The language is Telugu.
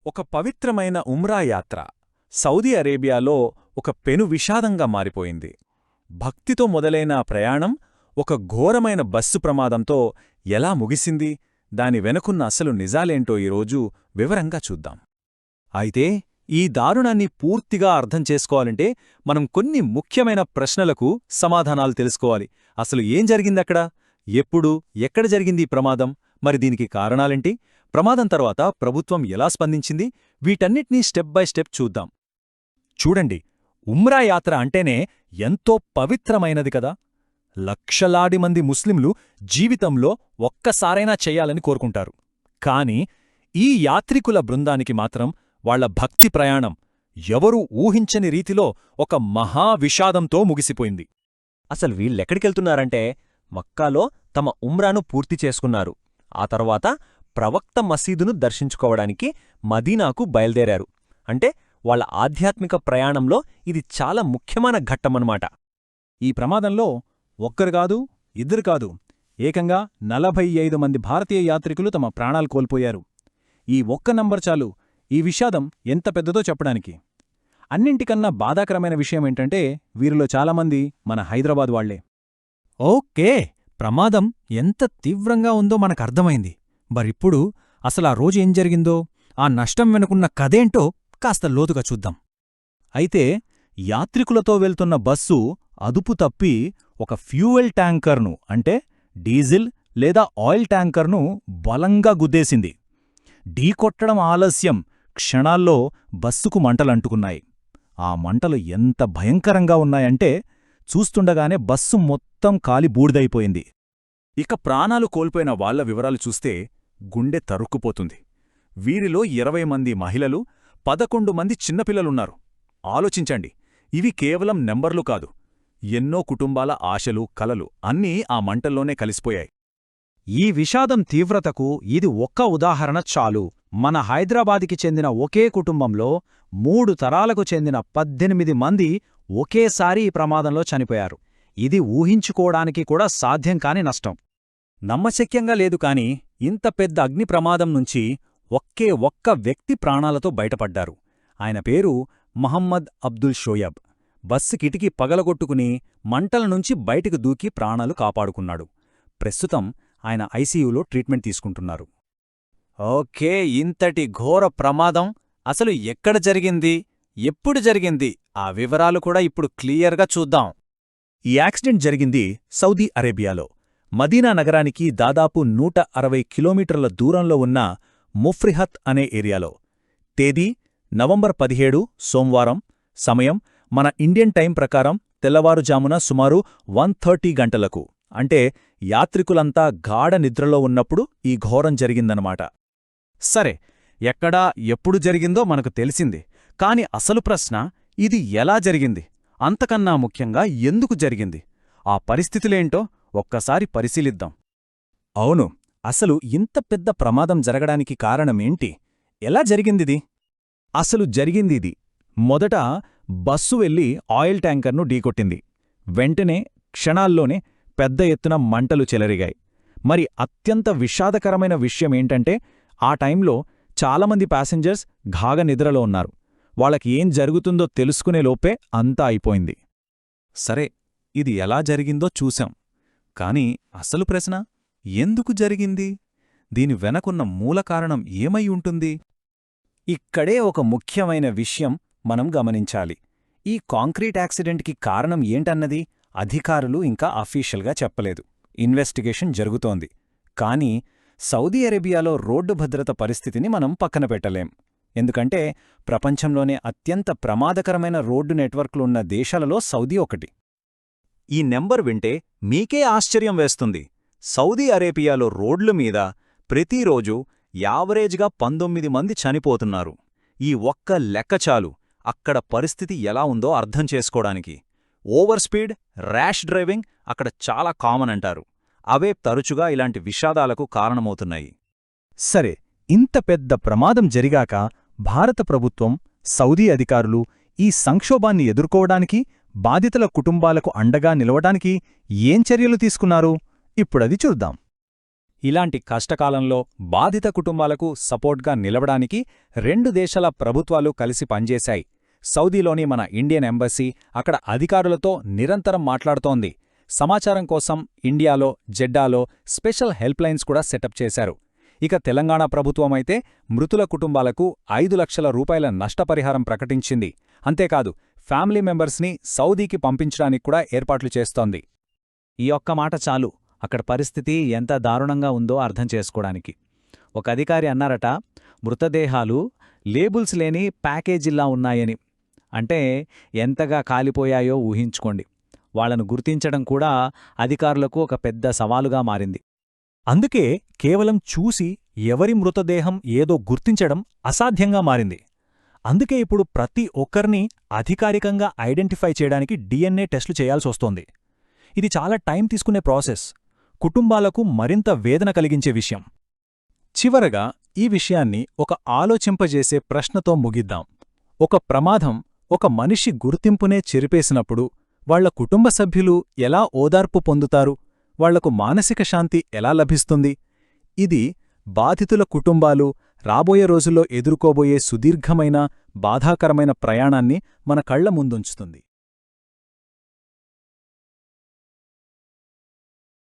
ఒక పవిత్రమైన ఉమ్రా యాత్ర సౌదీ అరేబియాలో ఒక పెను విషాదంగా మారిపోయింది. భక్తితో మొదలైన ఆ ప్రయాణం ఒక ఘోరమైన బస్సు ప్రమాదంతో ఎలా ముగిసింది, దాని వెనుకున్న అసలు నిజాలేంటో ఈరోజు వివరంగా చూద్దాం. అయితే ఈ దారుణాన్ని పూర్తిగా అర్థం చేసుకోవాలంటే మనం కొన్ని ముఖ్యమైన ప్రశ్నలకు సమాధానాలు తెలుసుకోవాలి. అసలు ఏం జరిగిందక్కడ, ఎప్పుడు, ఎక్కడ జరిగింది ఈ ప్రమాదం, మరి దీనికి కారణాలేంటి, ప్రమాదం తర్వాత ప్రభుత్వం ఎలా స్పందించింది, వీటన్నిటినీ స్టెప్ బై స్టెప్ చూద్దాం. చూడండి, ఉమ్రా యాత్ర అంటేనే ఎంతో పవిత్రమైనది కదా. లక్షలాది మంది ముస్లింలు జీవితంలో ఒక్కసారైనా చెయ్యాలని కోరుకుంటారు. కాని ఈ యాత్రికుల బృందానికి మాత్రం వాళ్ల భక్తి ప్రయాణం ఎవరూ ఊహించని రీతిలో ఒక మహావిషాదంతో ముగిసిపోయింది. అసలు వీళ్ళెక్కడికెళ్తున్నారంటే మక్కాలో తమ ఉమ్రాను పూర్తి చేసుకున్నారు. ఆ తర్వాత ప్రవక్త మసీదును దర్శించుకోవడానికి మదీనాకు బయల్దేరారు. అంటే వాళ్ల ఆధ్యాత్మిక ప్రయాణంలో ఇది చాలా ముఖ్యమైన ఘట్టమన్నమాట. ఈ ప్రమాదంలో ఒక్కరు కాదు, ఇద్దరు కాదు, ఏకంగా 45 మంది భారతీయ యాత్రికులు తమ ప్రాణాలు కోల్పోయారు. ఈ ఒక్క నంబర్ చాలు ఈ విషాదం ఎంత పెద్దదో చెప్పడానికి. అన్నింటికన్నా బాధాకరమైన విషయమేంటంటే వీరిలో చాలామంది మన హైదరాబాద్ వాళ్లే. ఓకే, ప్రమాదం ఎంత తీవ్రంగా ఉందో మనకర్థమైంది. మరిప్పుడు అసలా రోజు ఏం జరిగిందో, ఆ నష్టం వెనుకున్న కథేంటో కాస్త లోతుగా చూద్దాం. అయితే యాత్రికులతో వెళ్తున్న బస్సు అదుపు తప్పి ఒక ఫ్యూయల్ ట్యాంకర్ను, అంటే డీజిల్ లేదా ఆయిల్ ట్యాంకర్ను బలంగా గుద్దేసింది. ఢీకొట్టడం ఆలస్యం, క్షణాల్లో బస్సుకు మంటలంటుకున్నాయి. ఆ మంటలు ఎంత భయంకరంగా ఉన్నాయంటే చూస్తుండగానే బస్సు మొత్తం కాలి బూడిదైపోయింది. ఇక ప్రాణాలు కోల్పోయిన వాళ్ల వివరాలు చూస్తే గుండె తరుక్కుపోతుంది. వీరిలో 20 మంది మహిళలు, 11 మంది చిన్నపిల్లలున్నారు. ఆలోచించండి, ఇవి కేవలం నెంబర్లు కాదు, ఎన్నో కుటుంబాల ఆశలు, కలలు అన్నీ ఆ మంటల్లోనే కలిసిపోయాయి. ఈ విషాదం తీవ్రతకు ఇది ఒక్క ఉదాహరణ చాలు. మన హైదరాబాద్కి చెందిన ఒకే కుటుంబంలో 3 తరాలకు చెందిన 18 మంది ఒకేసారి ఈ ప్రమాదంలో చనిపోయారు. ఇది ఊహించుకోవడానికి కూడా సాధ్యం కాని నష్టం. నమ్మశక్యంగా లేదు కాని ఇంత పెద్ద అగ్ని ప్రమాదం నుంచి ఒక్క వ్యక్తి ప్రాణాలతో బయటపడ్డారు. ఆయన పేరు మహమ్మద్ అబ్దుల్ షోయబ్. బస్సు కిటికీ పగలగొట్టుకుని మంటల నుంచి బయటికి దూకి ప్రాణాలు కాపాడుకున్నాడు. ప్రస్తుతం ఆయన ఐసీయూలో ట్రీట్మెంట్ తీసుకుంటున్నారు. ఓకే, ఇంతటి ఘోర ప్రమాదం అసలు ఎక్కడ జరిగింది, ఎప్పుడు జరిగింది, ఆ వివరాలు కూడా ఇప్పుడు క్లియర్గా చూద్దాం. ఈ యాక్సిడెంట్ జరిగింది సౌదీ అరేబియాలో, మదీనా నగరానికి దాదాపు 160 కిలోమీటర్ల దూరంలో ఉన్న ముఫ్రిహత్ అనే ఏరియాలో. తేదీ నవంబర్ 17 సోమవారం. సమయం మన ఇండియన్ టైం ప్రకారం తెల్లవారుజామున సుమారు 1:30 గంటలకు. అంటే యాత్రికులంతా గాఢ నిద్రలో ఉన్నప్పుడు ఈ ఘోరం జరిగిందన్నమాట. సరే, ఎక్కడా ఎప్పుడు జరిగిందో మనకు తెలిసింది. కాని అసలు ప్రశ్న, ఇది ఎలా జరిగింది, అంతకన్నా ముఖ్యంగా ఎందుకు జరిగింది, ఆ పరిస్థితులేంటో ఒక్కసారి పరిశీలిద్దాం. అవును, అసలు ఇంత పెద్ద ప్రమాదం జరగడానికి కారణమేంటి, ఎలా జరిగిందిది? అసలు జరిగిందిది. మొదట బస్సు వెళ్లి ఆయిల్ ట్యాంకర్ను ఢీకొట్టింది. వెంటనే క్షణాల్లోనే పెద్ద ఎత్తున మంటలు చెలరిగాయి. మరి అత్యంత విషాదకరమైన విషయమేంటంటే ఆ టైంలో చాలామంది ప్యాసింజర్స్ ఘాగ నిద్రలో ఉన్నారు. వాళ్ళకి ఏం జరుగుతుందో తెలుసుకునేలోపే అంతా అయిపోయింది. సరే, ఇది ఎలా జరిగిందో చూశాం. కాని అసలు ప్రశ్న, ఎందుకు జరిగింది? దీని వెనకున్న మూలకారణం ఏమై ఉంటుంది? ఇక్కడే ఒక ముఖ్యమైన విషయం మనం గమనించాలి. ఈ కాంక్రీట్ యాక్సిడెంట్కి కారణం ఏంటన్నది అధికారులు ఇంకా అఫీషియల్గా చెప్పలేదు. ఇన్వెస్టిగేషన్ జరుగుతోంది. కానీ సౌదీ అరేబియాలో రోడ్డు భద్రత పరిస్థితిని మనం పక్కన పెట్టలేం. ఎందుకంటే ప్రపంచంలోనే అత్యంత ప్రమాదకరమైన రోడ్డు నెట్వర్క్లున్న దేశాలలో సౌదీ ఒకటి. ఈ నెంబర్ వింటే మీకే ఆశ్చర్యం వేస్తుంది. సౌదీ అరేబియాలో రోడ్ల మీద ప్రతిరోజు యావరేజ్గా 19 మంది చనిపోతున్నారు. ఈ ఒక్క లెక్క చాలు అక్కడ పరిస్థితి ఎలా ఉందో అర్థం చేసుకోవడానికి. ఓవర్ స్పీడ్, ర్యాష్ డ్రైవింగ్ అక్కడ చాలా కామన్ అంటారు. అవే తరచుగా ఇలాంటి విషాదాలకు కారణమవుతున్నాయి. సరే, ఇంత పెద్ద ప్రమాదం జరిగాక భారత ప్రభుత్వం, సౌదీ అధికారులు ఈ సంక్షోభాన్ని ఎదుర్కోవడానికి, బాధితుల కుటుంబాలకు అండగా నిలవడానికి ఏం చర్యలు తీసుకున్నారు? ఇప్పుడది చూద్దాం. ఇలాంటి కష్టకాలంలో బాధిత కుటుంబాలకు సపోర్ట్గా నిలవడానికి 2 దేశాల ప్రభుత్వాలు కలిసి పనిచేశాయి. సౌదీలోని మన ఇండియన్ ఎంబసీ అక్కడ అధికారులతో నిరంతరం మాట్లాడుతోంది. సమాచారం కోసం ఇండియాలో, జెడ్డాలో స్పెషల్ హెల్ప్లైన్స్ కూడా సెటప్ చేశారు. ఇక తెలంగాణ ప్రభుత్వమైతే మృతుల కుటుంబాలకు 5 లక్షల రూపాయల నష్టపరిహారం ప్రకటించింది. అంతేకాదు, ఫ్యామిలీ మెంబర్స్ని సౌదీకి పంపించడానికి కూడా ఏర్పాట్లు చేస్తోంది. ఈ ఒక్క మాట చాలు అక్కడ పరిస్థితి ఎంత దారుణంగా ఉందో అర్థం చేసుకోవడానికి. ఒక అధికారి అన్నారట, మృతదేహాలు లేబుల్స్ లేని ప్యాకేజీల్లా ఉన్నాయని. అంటే ఎంతగా కాలిపోయాయో ఊహించుకోండి. వాళ్లను గుర్తించడం కూడా అధికారులకు ఒక పెద్ద సవాలుగా మారింది. అందుకే కేవలం చూసి ఎవరి మృతదేహం ఏదో గుర్తించడం అసాధ్యంగా మారింది. అందుకే ఇప్పుడు ప్రతి ఒక్కరినీ అధికారికంగా ఐడెంటిఫై చేయడానికి DNA టెస్టులు చేయాల్సొస్తోంది. ఇది చాలా టైం తీసుకునే ప్రాసెస్, కుటుంబాలకు మరింత వేదన కలిగించే విషయం. చివరగా ఈ విషయాన్ని ఒక ఆలోచింపజేసే ప్రశ్నతో ముగిద్దాం. ఒక ప్రమాదం ఒక మనిషి గుర్తింపునే చెరిపేసినప్పుడు వాళ్ల కుటుంబ సభ్యులు ఎలా ఓదార్పు పొందుతారు? వాళ్లకు మానసిక శాంతి ఎలా లభిస్తుంది? ఇది బాధితుల కుటుంబాలు రాబోయే రోజుల్లో ఎదుర్కోబోయే సుదీర్ఘమైన, బాధాకరమైన ప్రయాణాన్ని మన కళ్ల ముందుంచుతుంది.